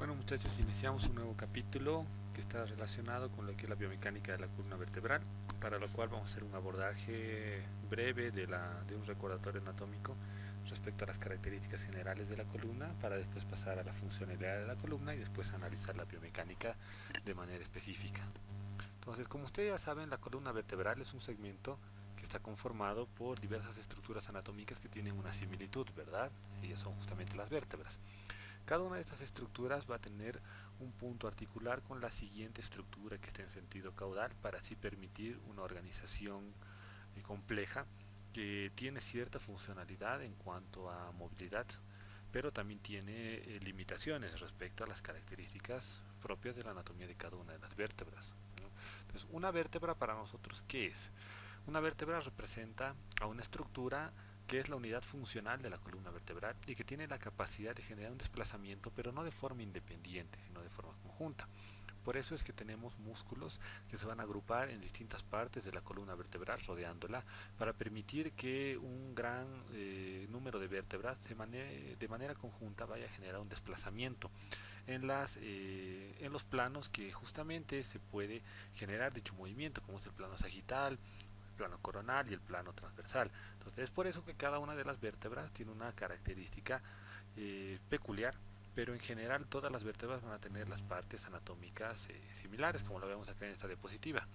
Bueno muchachos, iniciamos un nuevo capítulo que está relacionado con lo que es la biomecánica de la columna vertebral, para lo cual vamos a hacer un abordaje breve de un recordatorio anatómico respecto a las características generales de la columna, para después pasar a la funcionalidad de la columna y después analizar la biomecánica de manera específica. Entonces, como ustedes ya saben, la columna vertebral es un segmento que está conformado por diversas estructuras anatómicas que tienen una similitud, ¿verdad? Ellas son justamente las vértebras. Cada una de estas estructuras va a tener un punto articular con la siguiente estructura que está en sentido caudal, para así permitir una organización compleja que tiene cierta funcionalidad en cuanto a movilidad, pero también tiene limitaciones respecto a las características propias de la anatomía de cada una de las vértebras, ¿no? Entonces, una vértebra para nosotros, ¿qué es? Una vértebra representa a una estructura que es la unidad funcional de la columna vertebral y que tiene la capacidad de generar un desplazamiento, pero no de forma independiente, sino de forma conjunta. Por eso es que tenemos músculos que se van a agrupar en distintas partes de la columna vertebral rodeándola, para permitir que un gran número de vértebras de manera conjunta vaya a generar un desplazamiento en los planos que justamente se puede generar dicho movimiento, como es el plano sagital, plano coronal y el plano transversal. Entonces es por eso que cada una de las vértebras tiene una característica peculiar, pero en general todas las vértebras van a tener las partes anatómicas similares, como lo vemos acá en esta diapositiva.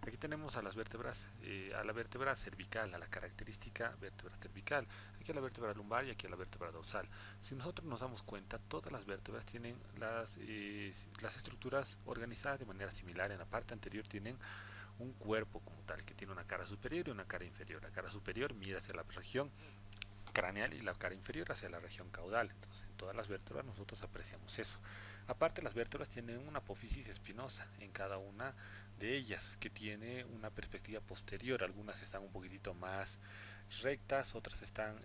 Aquí tenemos a las vértebras, a la vértebra cervical, a la característica vértebra cervical, aquí a la vértebra lumbar y aquí a la vértebra dorsal. Si nosotros nos damos cuenta, todas las vértebras tienen las estructuras organizadas de manera similar. En la parte anterior tienen un cuerpo como tal, que tiene una cara superior y una cara inferior. La cara superior mira hacia la región craneal y la cara inferior hacia la región caudal. Entonces, en todas las vértebras nosotros apreciamos eso. Aparte, las vértebras tienen una apófisis espinosa en cada una de ellas, que tiene una perspectiva posterior. Algunas están un poquitito más rectas, otras están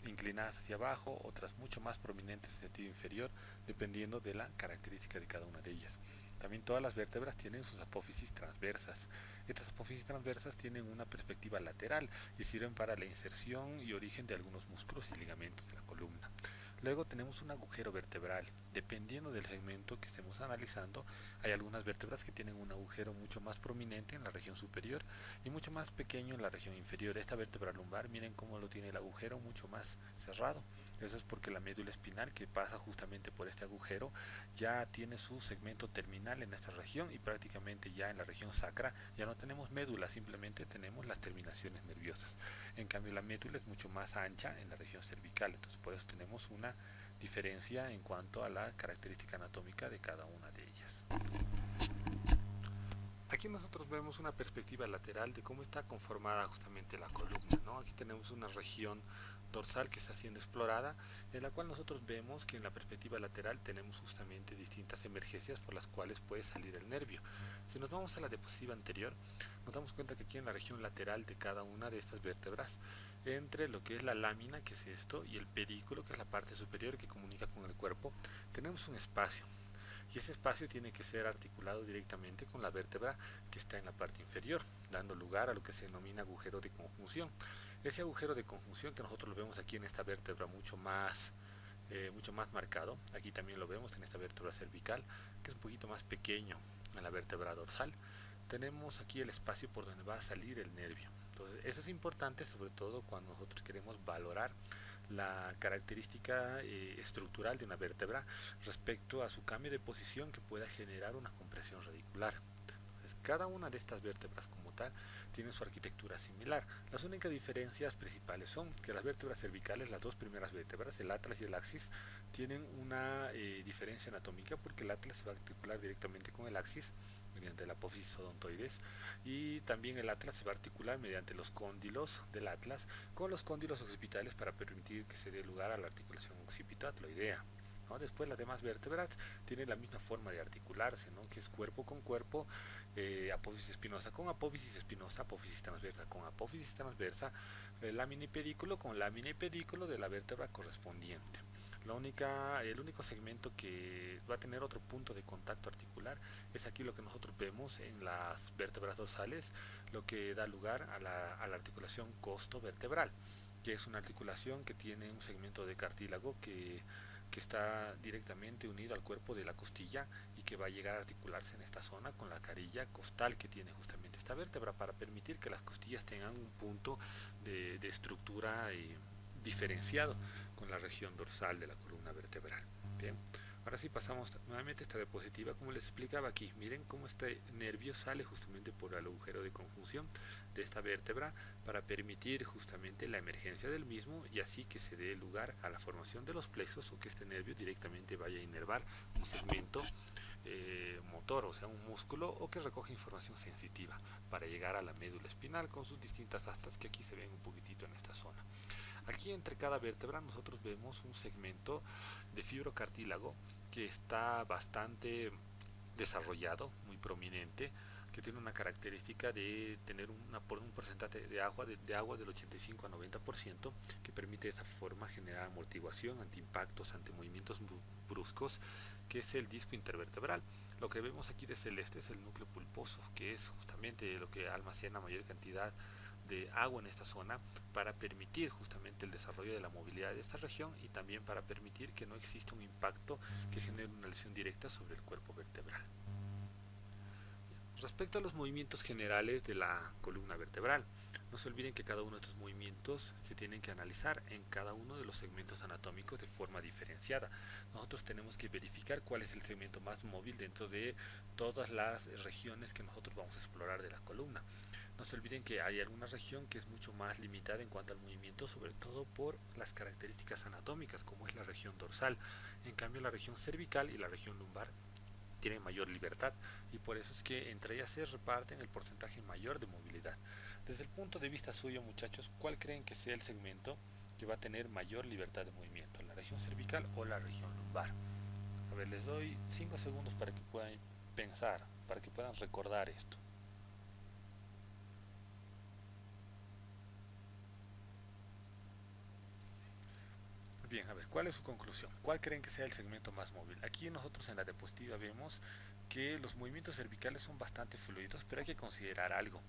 inclinadas hacia abajo, otras mucho más prominentes en sentido inferior, dependiendo de la característica de cada una de ellas. También todas las vértebras tienen sus apófisis transversas. Estas apófisis transversas tienen una perspectiva lateral y sirven para la inserción y origen de algunos músculos y ligamentos de la columna. Luego tenemos un agujero vertebral. Dependiendo del segmento que estemos analizando, hay algunas vértebras que tienen un agujero mucho más prominente en la región superior y mucho más pequeño en la región inferior. Esta vértebra lumbar, miren cómo lo tiene el agujero mucho más cerrado. Eso es porque la médula espinal, que pasa justamente por este agujero, ya tiene su segmento terminal en esta región, y prácticamente ya en la región sacra ya no tenemos médula, simplemente tenemos las terminaciones nerviosas. En cambio, la médula es mucho más ancha en la región cervical, entonces por eso tenemos una diferencia en cuanto a la característica anatómica de cada una de ellas. Aquí nosotros vemos una perspectiva lateral de cómo está conformada justamente la columna, ¿no? Aquí tenemos una región dorsal que está siendo explorada, en la cual nosotros vemos que en la perspectiva lateral tenemos justamente distintas emergencias por las cuales puede salir el nervio. Si nos vamos a la diapositiva anterior, nos damos cuenta que aquí en la región lateral de cada una de estas vértebras, entre lo que es la lámina, que es esto, y el pedículo, que es la parte superior que comunica con el cuerpo, tenemos un espacio, y ese espacio tiene que ser articulado directamente con la vértebra que está en la parte inferior, dando lugar a lo que se denomina agujero de conjunción. Ese agujero de conjunción, que nosotros lo vemos aquí en esta vértebra mucho más marcado, aquí también lo vemos en esta vértebra cervical, que es un poquito más pequeño en la vértebra dorsal. Tenemos aquí el espacio por donde va a salir el nervio. Entonces, eso es importante, sobre todo cuando nosotros queremos valorar la característica estructural de una vértebra respecto a su cambio de posición, que pueda generar una compresión radicular. Entonces, cada una de estas vértebras como tal tiene su arquitectura similar. Las únicas diferencias principales son que las vértebras cervicales, las dos primeras vértebras, el atlas y el axis, tienen una diferencia anatómica, porque el atlas se va a articular directamente con el axis mediante la apófisis odontoides, y también el atlas se va a articular mediante los cóndilos del atlas con los cóndilos occipitales, para permitir que se dé lugar a la articulación occipito-atloidea, ¿no? Después las demás vértebras tienen la misma forma de articularse, ¿no? Que es cuerpo con cuerpo, apófisis espinosa con apófisis espinosa, apófisis transversa con apófisis transversa, lámina y pedículo con lámina y pedículo de la vértebra correspondiente. El único segmento que va a tener otro punto de contacto articular es aquí lo que nosotros vemos en las vértebras dorsales, lo que da lugar a la articulación costo-vertebral, que es una articulación que tiene un segmento de cartílago que que está directamente unido al cuerpo de la costilla y que va a llegar a articularse en esta zona con la carilla costal que tiene justamente esta vértebra para permitir que las costillas tengan un punto de estructura diferenciado con la región dorsal de la columna vertebral. Bien, ahora sí pasamos nuevamente a esta diapositiva, como les explicaba aquí. Miren cómo este nervio sale justamente por el agujero de conjunción de esta vértebra para permitir justamente la emergencia del mismo y así que se dé lugar a la formación de los plexos o que este nervio directamente vaya a inervar un segmento motor, o sea, un músculo o que recoge información sensitiva para llegar a la médula espinal con sus distintas astas que aquí se ven un poquitito en esta zona. Aquí entre cada vértebra nosotros vemos un segmento de fibrocartílago que está bastante desarrollado, muy prominente, que tiene una característica de tener un porcentaje de agua del 85 a 90%, que permite de esa forma generar amortiguación ante impactos, ante movimientos bruscos, que es el disco intervertebral. Lo que vemos aquí de celeste es el núcleo pulposo, que es justamente lo que almacena mayor cantidad de agua en esta zona para permitir justamente el desarrollo de la movilidad de esta región y también para permitir que no exista un impacto que genere una lesión directa sobre el cuerpo vertebral. Respecto a los movimientos generales de la columna vertebral, no se olviden que cada uno de estos movimientos se tienen que analizar en cada uno de los segmentos anatómicos de forma diferenciada. Nosotros tenemos que verificar cuál es el segmento más móvil dentro de todas las regiones que nosotros vamos a explorar de la columna. No se olviden que hay alguna región que es mucho más limitada en cuanto al movimiento, sobre todo por las características anatómicas, como es la región dorsal. En cambio, la región cervical y la región lumbar tienen mayor libertad y por eso es que entre ellas se reparten el porcentaje mayor de movilidad. Desde el punto de vista suyo, muchachos, ¿cuál creen que sea el segmento que va a tener mayor libertad de movimiento? ¿La región cervical o la región lumbar? A ver, les doy 5 segundos para que puedan pensar, para que puedan recordar esto. Bien, a ver, ¿cuál es su conclusión? ¿Cuál creen que sea el segmento más móvil? Aquí nosotros en la diapositiva vemos que los movimientos cervicales son bastante fluidos, pero hay que considerar algo.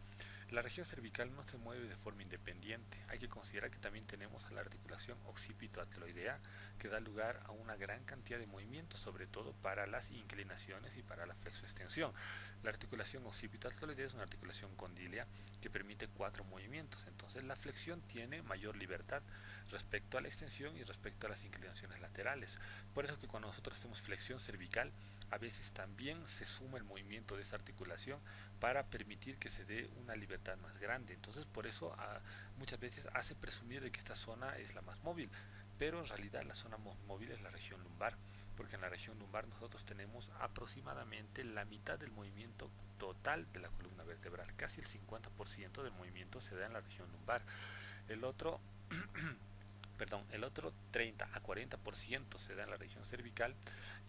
La región cervical no se mueve de forma independiente. Hay que considerar que también tenemos a la articulación occipito-ateloidea que da lugar a una gran cantidad de movimientos, sobre todo para las inclinaciones y para la flexoextensión. La articulación occipito-ateloidea es una articulación condílea que permite 4 movimientos. Entonces la flexión tiene mayor libertad respecto a la extensión y respecto a las inclinaciones laterales. Por eso que cuando nosotros hacemos flexión cervical, a veces también se suma el movimiento de esa articulación para permitir que se dé una libertad más grande. Entonces por eso muchas veces hace presumir de que esta zona es la más móvil, pero en realidad la zona más móvil es la región lumbar, porque en la región lumbar nosotros tenemos aproximadamente la mitad del movimiento total de la columna vertebral, casi el 50% del movimiento se da en la región lumbar. El otro el otro 30 a 40% se da en la región cervical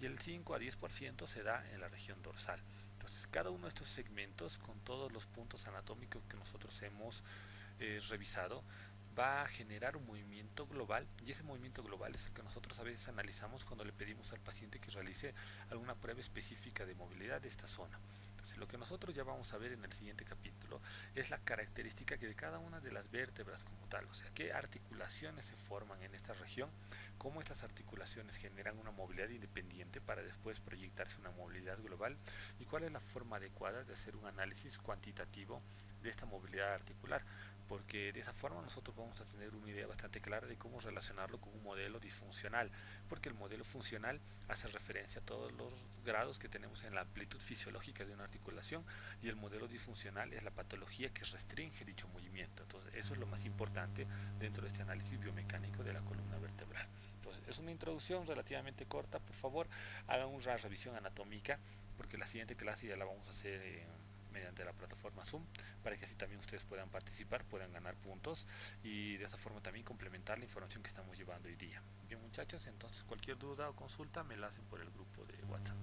y el 5 a 10% se da en la región dorsal. Entonces, cada uno de estos segmentos, con todos los puntos anatómicos que nosotros hemos revisado, va a generar un movimiento global y ese movimiento global es el que nosotros a veces analizamos cuando le pedimos al paciente que realice alguna prueba específica de movilidad de esta zona. Entonces, lo que nosotros ya vamos a ver en el siguiente capítulo es la característica que de cada una de las vértebras como tal, o sea, qué articulaciones se forman en esta región, cómo estas articulaciones generan una movilidad independiente para después proyectarse una movilidad global y cuál es la forma adecuada de hacer un análisis cuantitativo de esta movilidad articular, porque de esa forma nosotros vamos a tener una idea bastante clara de cómo relacionarlo con un modelo disfuncional, porque el modelo funcional hace referencia a todos los grados que tenemos en la amplitud fisiológica de una articulación y el modelo disfuncional es la patología que restringe dicho movimiento. Entonces eso es lo más importante dentro de este análisis biomecánico de la columna vertebral. Entonces es una introducción relativamente corta, por favor hagan una revisión anatómica porque la siguiente clase ya la vamos a hacer mediante la plataforma Zoom para que así también ustedes puedan participar, puedan ganar puntos y de esa forma también complementar la información que estamos llevando hoy día. Bien muchachos, entonces cualquier duda o consulta me la hacen por el grupo de WhatsApp.